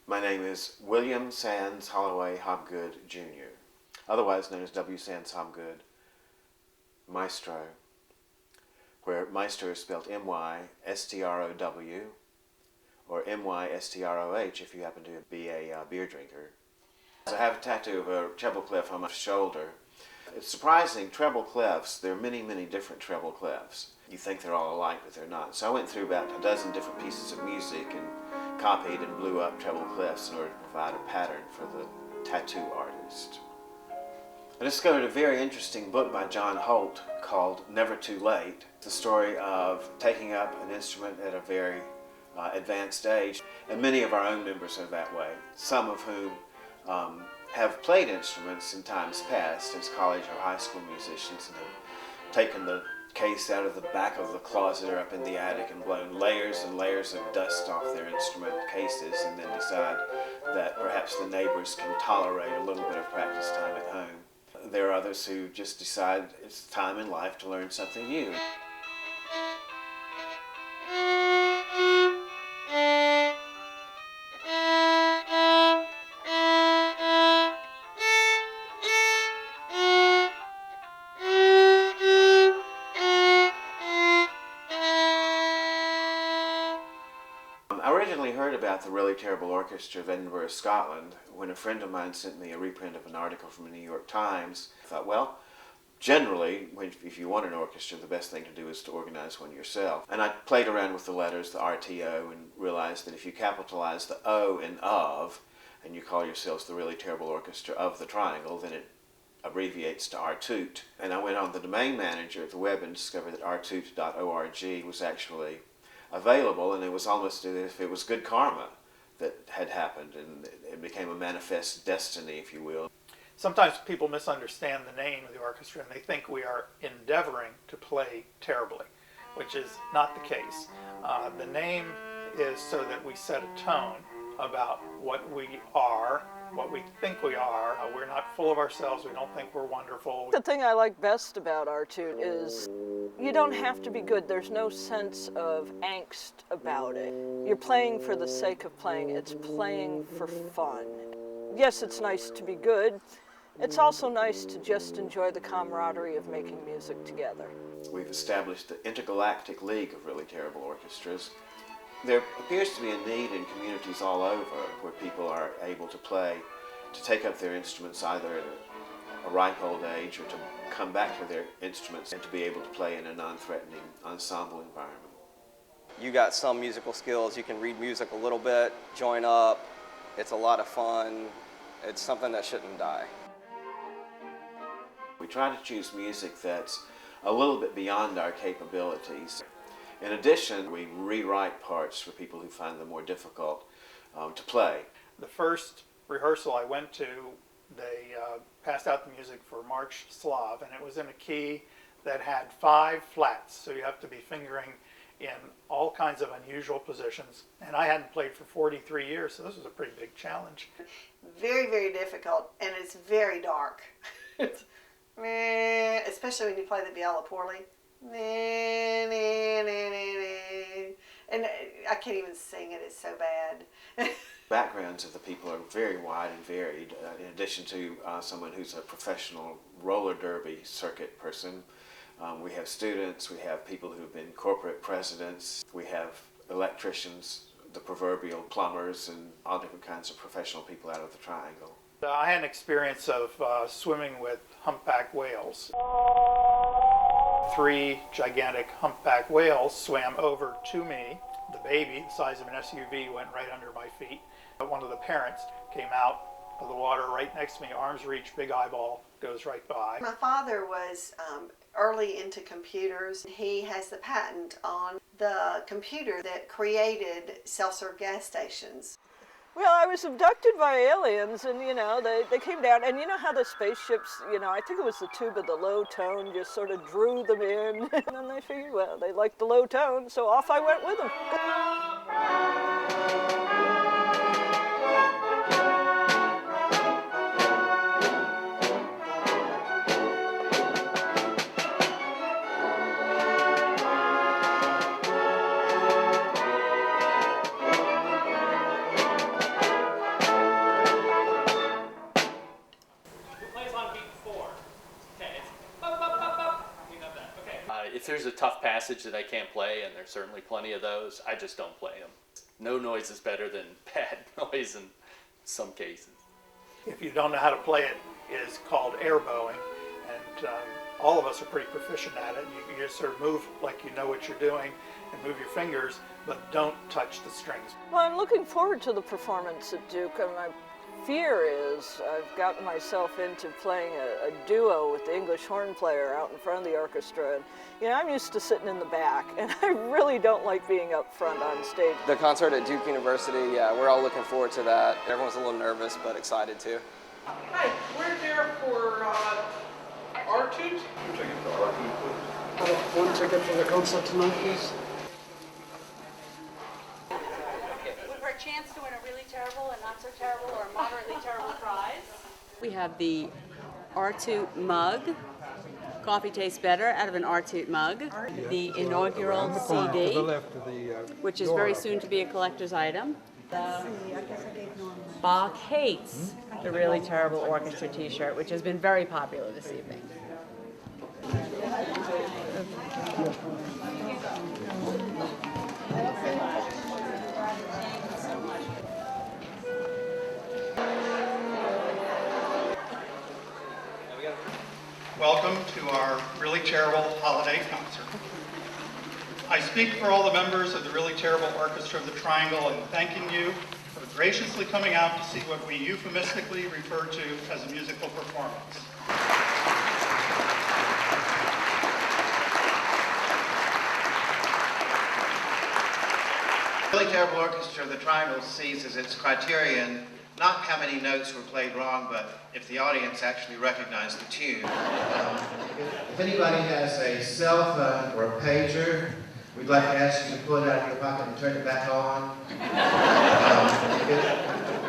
My name is William Sands Holloway Hobgood, Jr., otherwise known as W. Sands Hobgood, maestro, where maestro is spelled M-Y-S-T-R-O-W or M-Y-S-T-R-O-H if you happen to be a beer drinker. I have a tattoo of a treble clef on my shoulder. It's surprising, treble clefs, there are many, many different treble clefs. You think they're all alike, but they're not. So I went through about a dozen different pieces of music and copied and blew up treble clefs in order to provide a pattern for the tattoo artist. I discovered a very interesting book by John Holt called Never Too Late. It's the story of taking up an instrument at a very advanced age, and many of our own members are that way, some of whom have played instruments in times past as college or high school musicians and have taken the case out of the back of the closet or up in the attic and blown layers and layers of dust off their instrument cases, and then decide that perhaps the neighbors can tolerate a little bit of practice time at home. There are others who just decide it's time in life to learn something new. I originally heard about the Really Terrible Orchestra of Edinburgh, Scotland, when a friend of mine sent me a reprint of an article from the New York Times. I thought, well, generally, if you want an orchestra, the best thing to do is to organize one yourself. And I played around with the letters, the RTO, and realized that if you capitalize the O in of, and you call yourselves the Really Terrible Orchestra of the Triangle, then it abbreviates to RTOOT. And I went on the domain manager at the web and discovered that rtoot.org was actually available, and it was almost as if it was good karma that had happened, and it became a manifest destiny, if you will. Sometimes people misunderstand the name of the orchestra and they think we are endeavoring to play terribly, which is not the case. The name is so that we set a tone about what we are, what we think we are. We're not full of ourselves. We don't think we're wonderful. The thing I like best about RTOOT is you don't have to be good. There's no sense of angst about it. You're playing for the sake of playing. It's playing for fun. Yes, it's nice to be good. It's also nice to just enjoy the camaraderie of making music together. We've established the Intergalactic League of Really Terrible Orchestras. There appears to be a need in communities all over where people are able to play, to take up their instruments either at a ripe old age or to come back to their instruments and to be able to play in a non-threatening ensemble environment. You got some musical skills, you can read music a little bit, join up, it's a lot of fun, it's something that shouldn't die. We try to choose music that's a little bit beyond our capabilities. In addition, we rewrite parts for people who find them more difficult to play. The first rehearsal I went to, they passed out the music for March Slav, and it was in a key that had 5 flats, so you have to be fingering in all kinds of unusual positions. And I hadn't played for 43 years, so this was a pretty big challenge. Very, very difficult, and it's very dark. Especially when you play the viola poorly. And I can't even sing it, it's so bad. Backgrounds of the people are very wide and varied. In addition to someone who's a professional roller derby circuit person, we have students, we have people who've been corporate presidents, we have electricians, the proverbial plumbers, and all different kinds of professional people out of the Triangle. I had an experience of swimming with humpback whales. 3 gigantic humpback whales swam over to me. The baby, the size of an SUV, went right under my feet. One of the parents came out of the water right next to me, arms reach, big eyeball, goes right by. My father was early into computers. He has the patent on the computer that created self-serve gas stations. Well, I was abducted by aliens, and, they came down, and you know how the spaceships, I think it was the tuba, the low tone, just sort of drew them in, and then they figured, well, they liked the low tone, so off I went with them. If there's a tough passage that I can't play, and there's certainly plenty of those, I just don't play them. No noise is better than bad noise in some cases. If you don't know how to play it, it's called air bowing, and all of us are pretty proficient at it. You just sort of move like you know what you're doing and move your fingers, but don't touch the strings. Well, I'm looking forward to the performance at Duke. And my fear is I've gotten myself into playing a duo with the English horn player out in front of the orchestra. And, you know, I'm used to sitting in the back, and I really don't like being up front on stage. The concert at Duke University, yeah, we're all looking forward to that. Everyone's a little nervous, but excited too. Hi, we're there for RTOOT. Ticket to RTOOT, please. One ticket for the concert tonight, please. For a chance to win a really terrible, a not so terrible, or a moderately terrible prize. We have the RTOOT mug. Coffee tastes better out of an RTOOT mug. The inaugural CD, which is very soon to be a collector's item. Bach Hates, the Really Terrible Orchestra t-shirt, which has been very popular this evening. Welcome to our Really Terrible holiday concert. I speak for all the members of the Really Terrible Orchestra of the Triangle in thanking you for graciously coming out to see what we euphemistically refer to as a musical performance. The Really Terrible Orchestra of the Triangle sees as its criterion not how many notes were played wrong, but if the audience actually recognized the tune. If anybody has a cell phone or a pager, we'd like to ask you to pull it out of your pocket and turn it back on,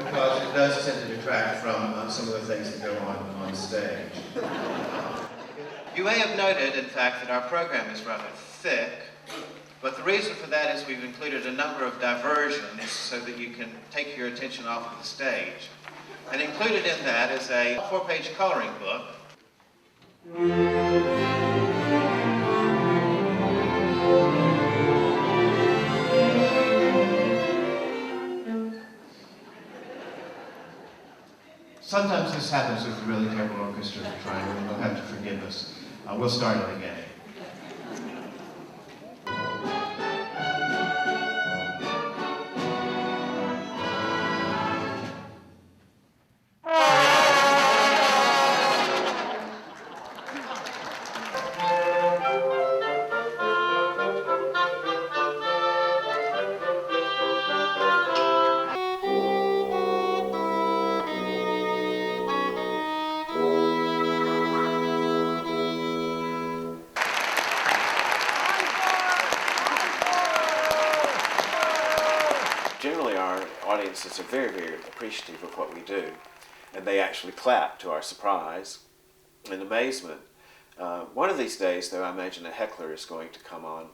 because it does tend to detract from some of the things that go on stage. You may have noted, in fact, that our program is rather thick, but the reason for that is we've included a number of diversions so that you can take your attention off of the stage. And included in that is a 4-page coloring book. Sometimes this happens with the Really Terrible Orchestra of the Triangle, and you'll have to forgive us. We'll start it again. Generally, our audiences are very, very appreciative of what we do, and they actually clap to our surprise and amazement. One of these days, though, I imagine a heckler is going to come on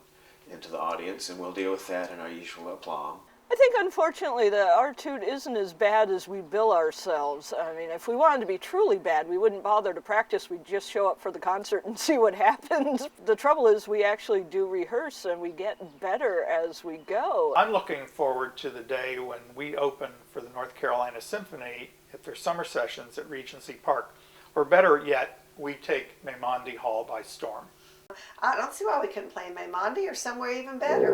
into the audience, and we'll deal with that in our usual aplomb. I think, unfortunately, the RTOOT isn't as bad as we bill ourselves. I mean, if we wanted to be truly bad, we wouldn't bother to practice. We'd just show up for the concert and see what happens. The trouble is we actually do rehearse, and we get better as we go. I'm looking forward to the day when we open for the North Carolina Symphony at their summer sessions at Regency Park. Or better yet, we take Maimondi Hall by storm. I don't see why we couldn't play in Maimondi or somewhere even better.